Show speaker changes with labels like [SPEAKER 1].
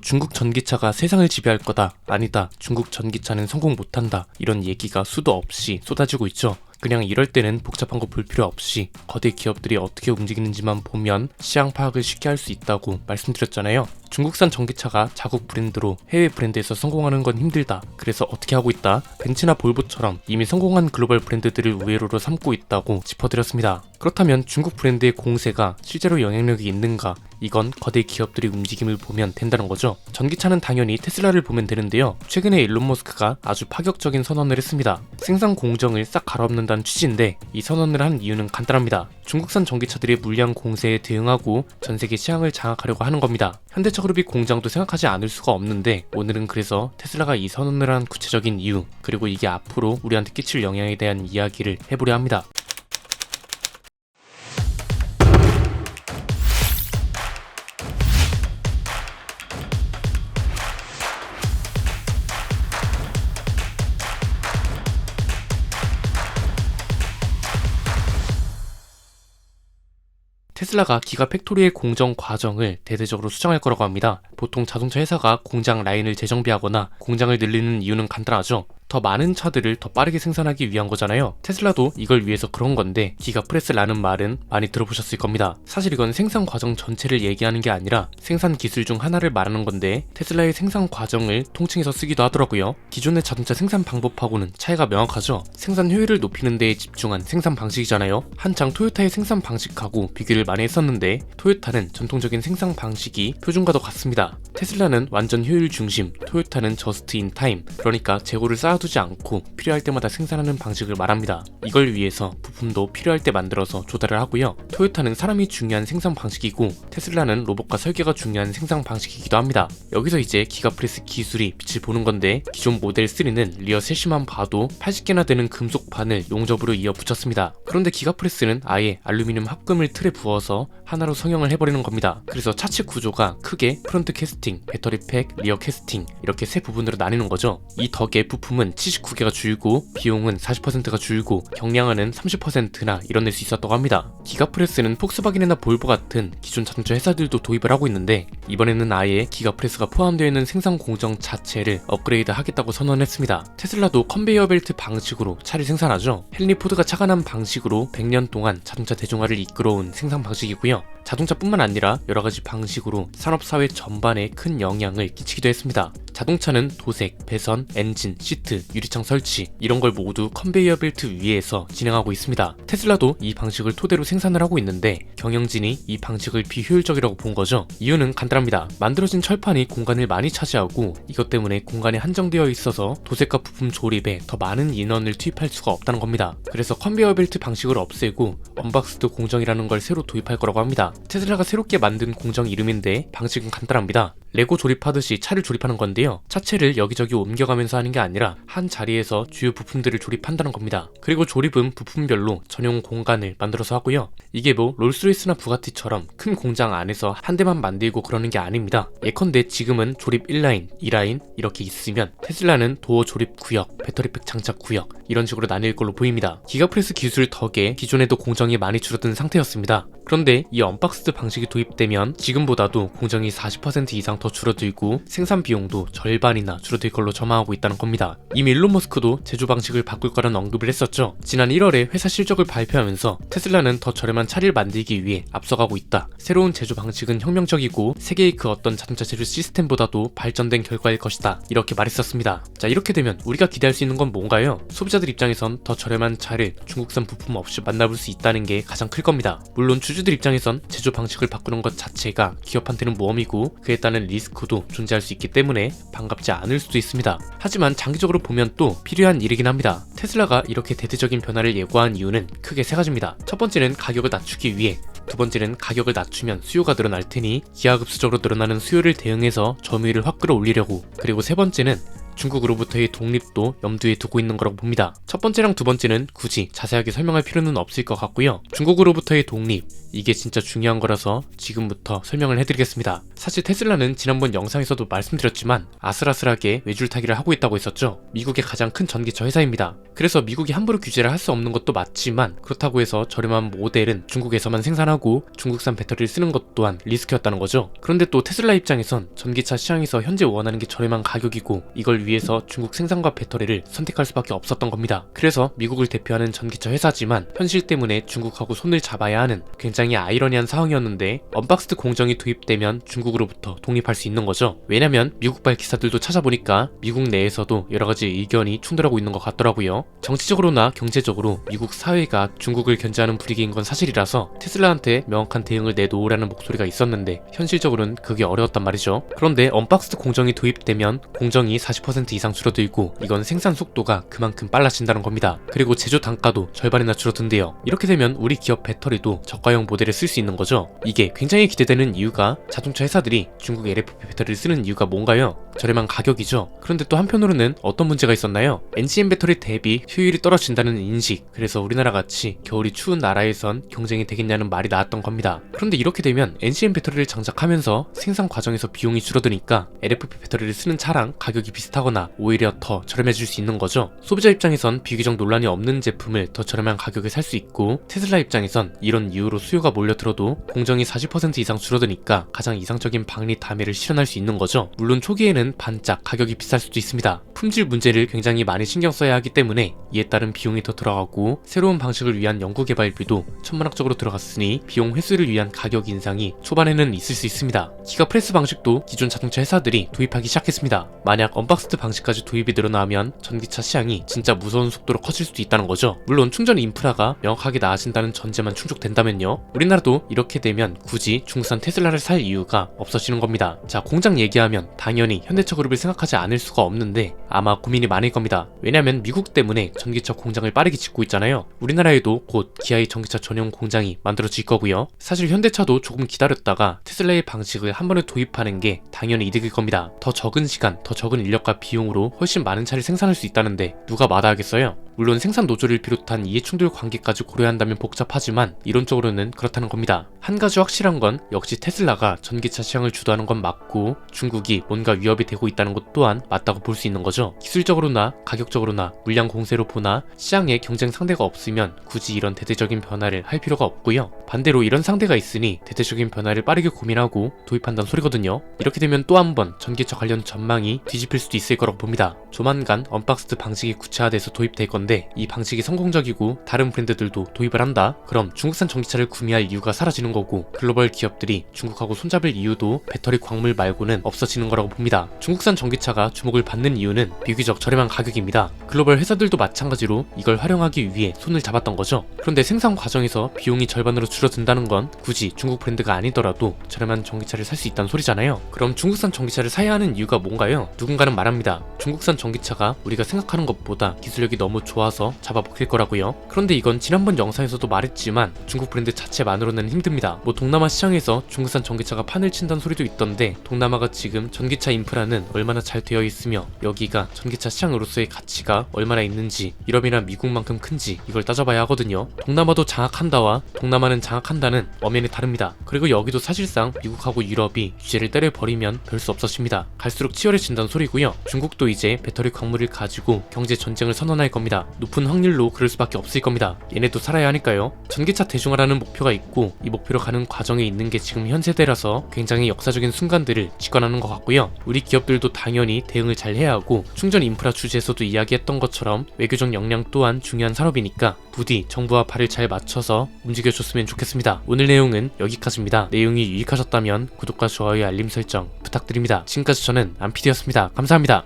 [SPEAKER 1] 중국 전기차가 세상을 지배할 거다, 아니다, 중국 전기차는 성공 못한다, 이런 얘기가 수도 없이 쏟아지고 있죠. 그냥 이럴 때는 복잡한 거 볼 필요 없이 거대 기업들이 어떻게 움직이는지만 보면 시장 파악을 쉽게 할 수 있다고 말씀드렸잖아요. 중국산 전기차가 자국 브랜드로 해외 브랜드에서 성공하는 건 힘들다. 그래서 어떻게 하고 있다? 벤츠나 볼보처럼 이미 성공한 글로벌 브랜드들을 우회로로 삼고 있다고 짚어드렸습니다. 그렇다면 중국 브랜드의 공세가 실제로 영향력이 있는가? 이건 거대 기업들의 움직임을 보면 된다는 거죠. 전기차는 당연히 테슬라를 보면 되는데요. 최근에 일론 머스크가 아주 파격적인 선언을 했습니다. 생산 공정을 싹 갈아엎는다는 취지인데, 이 선언을 한 이유는 간단합니다. 중국산 전기차들의 물량 공세에 대응하고 전 세계 시장을 장악하려고 하는 겁니다. 현대차그룹이 공장도 생각하지 않을 수가 없는데, 오늘은 그래서 테슬라가 이 선언을 한 구체적인 이유, 그리고 이게 앞으로 우리한테 끼칠 영향에 대한 이야기를 해보려 합니다. 테슬라가 기가팩토리의 공정 과정을 대대적으로 수정할 거라고 합니다. 보통 자동차 회사가 공장 라인을 재정비하거나 공장을 늘리는 이유는 간단하죠. 더 많은 차들을 더 빠르게 생산하기 위한 거잖아요. 테슬라도 이걸 위해서 그런 건데, 기가프레스라는 말은 많이 들어보셨을 겁니다. 사실 이건 생산 과정 전체를 얘기하는 게 아니라 생산 기술 중 하나를 말하는 건데, 테슬라의 생산 과정을 통칭해서 쓰기도 하더라고요. 기존의 자동차 생산 방법하고는 차이가 명확하죠. 생산 효율을 높이는 데에 집중한 생산 방식이잖아요. 한창 토요타의 생산 방식하고 비교를 많이 했었는데, 토요타는 전통적인 생산 방식이 표준과도 같습니다. 테슬라는 완전 효율 중심, 토요타는 저스트 인 타임, 그러니까 재고를 쌓아두지 않고 필요할 때마다 생산하는 방식을 말합니다. 이걸 위해서 부품도 필요할 때 만들어서 조달을 하고요. 토요타는 사람이 중요한 생산 방식이고, 테슬라는 로봇과 설계가 중요한 생산 방식이기도 합니다. 여기서 이제 기가프레스 기술이 빛을 보는 건데, 기존 모델 3는 리어 셋이만 봐도 80개나 되는 금속 판을 용접으로 이어 붙였습니다. 그런데 기가프레스는 아예 알루미늄 합금을 틀에 부어서 하나로 성형을 해버리는 겁니다. 그래서 차체 구조가 크게 프론트 캐스팅, 배터리 팩, 리어 캐스팅, 이렇게 세 부분으로 나뉘는 거죠. 이 덕에 부품은 79개가 줄고 비용은 40%가 줄고 경량화는 30%나 이뤄낼 수 있었다고 합니다. 기가프레스는 폭스바겐이나 볼보 같은 기존 자동차 회사들도 도입을 하고 있는데, 이번에는 아예 기가프레스가 포함되어 있는 생산 공정 자체를 업그레이드 하겠다고 선언했습니다. 테슬라도 컨베이어 벨트 방식으로 차를 생산하죠. 헨리 포드가 착안한 방식으로 100년 동안 자동차 대중화를 이끌어온 생산 방식이고요. 자동차뿐만 아니라 여러가지 방식으로 산업사회 전반에 큰 영향을 끼치기도 했습니다. 자동차는 도색, 배선, 엔진, 시트, 유리창 설치, 이런 걸 모두 컨베이어 벨트 위에서 진행하고 있습니다. 테슬라도 이 방식을 토대로 생산을 하고 있는데, 경영진이 이 방식을 비효율적이라고 본 거죠. 이유는 간단합니다. 만들어진 철판이 공간을 많이 차지하고, 이것 때문에 공간이 한정되어 있어서 도색과 부품 조립에 더 많은 인원을 투입할 수가 없다는 겁니다. 그래서 컨베이어 벨트 방식을 없애고 언박스드 공정이라는 걸 새로 도입할 거라고 합니다. 테슬라가 새롭게 만든 공정 이름인데, 방식은 간단합니다. 레고 조립하듯이 차를 조립하는 건데요. 차체를 여기저기 옮겨가면서 하는 게 아니라 한 자리에서 주요 부품들을 조립한다는 겁니다. 그리고 조립은 부품별로 전용 공간을 만들어서 하고요. 이게 롤스로이스나 부가티처럼 큰 공장 안에서 한 대만 만들고 그러는 게 아닙니다. 예컨대 지금은 조립 1라인, 2라인 이렇게 있으면, 테슬라는 도어 조립 구역, 배터리팩 장착 구역, 이런 식으로 나뉠 걸로 보입니다. 기가프레스 기술 덕에 기존에도 공정이 많이 줄어든 상태였습니다. 그런데 이 언박스드 방식이 도입되면 지금보다도 공정이 40% 이상 더 줄어들고 생산 비용도 절반이나 줄어들 걸로 전망하고 있다는 겁니다. 이미 일론 머스크도 제조 방식을 바꿀 거라는 언급을 했었죠. 지난 1월에 회사 실적을 발표하면서 테슬라는 더 저렴한 차를 만들기 위해 앞서가고 있다. 새로운 제조 방식은 혁명적이고 세계의 그 어떤 자동차 제조 시스템보다도 발전된 결과일 것이다. 이렇게 말했었습니다. 자, 이렇게 되면 우리가 기대할 수 있는 건 뭔가요? 소비자들 입장에선 더 저렴한 차를 중국산 부품 없이 만나볼 수 있다는 게 가장 클 겁니다. 물론 주주들 입장에선 제조 방식을 바꾸는 것 자체가 기업한테는 모험이고, 그에 따른 리스크도 존재할 수 있기 때문에 반갑지 않을 수도 있습니다. 하지만 장기적으로 보면 또 필요한 일이긴 합니다. 테슬라가 이렇게 대대적인 변화를 예고한 이유는 크게 세 가지입니다. 첫 번째는 가격을 낮추기 위해, 두 번째는 가격을 낮추면 수요가 늘어날 테니 기하급수적으로 늘어나는 수요를 대응해서 점유율을 확 끌어올리려고, 그리고 세 번째는 중국으로부터의 독립도 염두에 두고 있는 거라고 봅니다. 첫 번째랑 두 번째는 굳이 자세하게 설명할 필요는 없을 것 같고요. 중국으로부터의 독립, 이게 진짜 중요한 거라서 지금부터 설명을 해드리겠습니다. 사실 테슬라는 지난번 영상에서도 말씀드렸지만 아슬아슬하게 외줄타기를 하고 있다고 했었죠. 미국의 가장 큰 전기차 회사입니다. 그래서 미국이 함부로 규제를 할 수 없는 것도 맞지만 그렇다고 해서 저렴한 모델은 중국에서만 생산하고 중국산 배터리를 쓰는 것 또한 리스크였다는 거죠. 그런데 또 테슬라 입장에선 전기차 시장에서 현재 원하는 게 저렴한 가격이고 이걸 위해서 중국 생산과 배터리를 선택할 수밖에 없었던 겁니다. 그래서 미국을 대표하는 전기차 회사지만 현실 때문에 중국하고 손을 잡아야 하는 굉장히 아이러니한 상황이었는데 언박스드 공정이 도입되면 중국으로부터 독립할 수 있는 거죠. 왜냐면 미국발 기사들도 찾아보니까 미국 내에서도 여러가지 의견이 충돌하고 있는 것 같더라고요. 정치적으로나 경제적으로 미국 사회가 중국을 견제하는 분위기인 건 사실이라서 테슬라한테 명확한 대응을 내놓으라는 목소리가 있었는데 현실적으로는 그게 어려웠단 말이죠. 그런데 언박스드 공정이 도입되면 공정이 40% 이상 줄어들고 이건 생산 속도가 그만큼 빨라진다는 겁니다. 그리고 제조 단가도 절반이나 줄어든대요. 이렇게 되면 우리 기업 배터리도 저가형 모델을 쓸 수 있는 거죠. 이게 굉장히 기대되는 이유가 자동차 회사들이 중국 LFP 배터리를 쓰는 이유가 뭔가요? 저렴한 가격이죠. 그런데 또 한편으로는 어떤 문제가 있었나요? NCM 배터리 대비 효율이 떨어진다는 인식, 그래서 우리나라 같이 겨울이 추운 나라에선 경쟁이 되겠냐는 말이 나왔던 겁니다. 그런데 이렇게 되면 NCM 배터리를 장착하면서 생산 과정에서 비용이 줄어드니까 LFP 배터리를 쓰는 차랑 가격이 비슷하거나 오히려 더 저렴해질 수 있는 거죠. 소비자 입장에선 비교적 논란이 없는 제품을 더 저렴한 가격에 살 수 있고 테슬라 입장에선 이런 이유로 수요가 몰려들어도 공정이 40% 이상 줄어드니까 가장 이상적인 방리 다매를 실현할 수 있는 거죠. 물론 초기에는 반짝 가격이 비쌀 수도 있습니다. 품질 문제를 굉장히 많이 신경 써야 하기 때문에 이에 따른 비용이 더 들어가고 새로운 방식을 위한 연구개발비도 천문학적으로 들어갔으니 비용 회수를 위한 가격 인상이 초반에는 있을 수 있습니다. 기가 프레스 방식도 기존 자동차 회사들이 도입하기 시작했습니다. 만약 언박스드 방식까지 도입이 늘어나면 전기차 시장이 진짜 무서운 속도로 커질 수도 있다는 거죠. 물론 충전 인프라가 명확하게 나아진다는 전제만 충족된다면요. 우리나라도 이렇게 되면 굳이 중국산 테슬라를 살 이유가 없어지는 겁니다. 자, 공장 얘기하면 당연히 현대차 그룹을 생각하지 않을 수가 없는데 아마 고민이 많을 겁니다. 왜냐면 미국 때문에 전기차 공장을 빠르게 짓고 있잖아요. 우리나라에도 곧 기아의 전기차 전용 공장이 만들어질 거고요. 사실 현대차도 조금 기다렸다가 테슬라의 방식을 한 번에 도입하는 게 당연히 이득일 겁니다. 더 적은 시간, 더 적은 인력과 비용으로 훨씬 많은 차를 생산할 수 있다는데 누가 마다하겠어요? 물론 생산 노조를 비롯한 이해충돌 관계까지 고려한다면 복잡하지만 이론적으로는 그렇다는 겁니다. 한 가지 확실한 건 역시 테슬라가 전기차 시장을 주도하는 건 맞고 중국이 뭔가 위협이 되고 있다는 것 또한 맞다고 볼 수 있는 거죠. 기술적으로나 가격적으로나 물량 공세로 보나 시장에 경쟁 상대가 없으면 굳이 이런 대대적인 변화를 할 필요가 없고요. 반대로 이런 상대가 있으니 대대적인 변화를 빠르게 고민하고 도입한다는 소리거든요. 이렇게 되면 또 한 번 전기차 관련 전망이 뒤집힐 수도 있을 거라고 봅니다. 조만간 언박스드 방식이 구체화돼서 도입될 건데 이 방식이 성공적이고 다른 브랜드들도 도입을 한다? 그럼 중국산 전기차를 구매할 이유가 사라지는 거고 글로벌 기업들이 중국하고 손잡을 이유도 배터리 광물 말고는 없어지는 거라고 봅니다. 중국산 전기차가 주목을 받는 이유는 비교적 저렴한 가격입니다. 글로벌 회사들도 마찬가지로 이걸 활용하기 위해 손을 잡았던 거죠. 그런데 생산 과정에서 비용이 절반으로 줄어든다는 건 굳이 중국 브랜드가 아니더라도 저렴한 전기차를 살 수 있다는 소리잖아요. 그럼 중국산 전기차를 사야 하는 이유가 뭔가요? 누군가는 말합니다. 중국산 전기차가 우리가 생각하는 것보다 기술력이 너무 좋아서 잡아먹힐 거라고요. 그런데 이건 지난번 영상에서도 말했지만 중국 브랜드 자체만으로는 힘듭니다. 뭐 동남아 시장에서 중국산 전기차가 판을 친다는 소리도 있던데 동남아가 지금 전기차 인프라는 얼마나 잘 되어 있으며 여기가 전기차 시장으로서의 가치가 얼마나 있는지 유럽이나 미국만큼 큰지 이걸 따져봐야 하거든요. 동남아도 장악한다와 동남아는 장악한다는 엄연히 다릅니다. 그리고 여기도 사실상 미국하고 유럽이 규제를 때려버리면 별 수 없어집니다. 갈수록 치열해진다는 소리고요. 중국도 이제 배터리 광물을 가지고 경제 전쟁을 선언할 겁니다. 높은 확률로 그럴 수밖에 없을 겁니다. 얘네도 살아야 하니까요. 전기차 대중화라는 목표가 있고 이 목표로 가는 과정에 있는 게 지금 현 세대라서 굉장히 역사적인 순간들을 직관하는 것 같고요. 우리 기업들도 당연히 대응을 잘 해야 하고 충전 인프라 주제에서도 이야기했던 것처럼 외교적 역량 또한 중요한 산업이니까 부디 정부와 발을 잘 맞춰서 움직여줬으면 좋겠습니다. 오늘 내용은 여기까지입니다. 내용이 유익하셨다면 구독과 좋아요 알림 설정 부탁드립니다. 지금까지 저는 안피디였습니다. 감사합니다.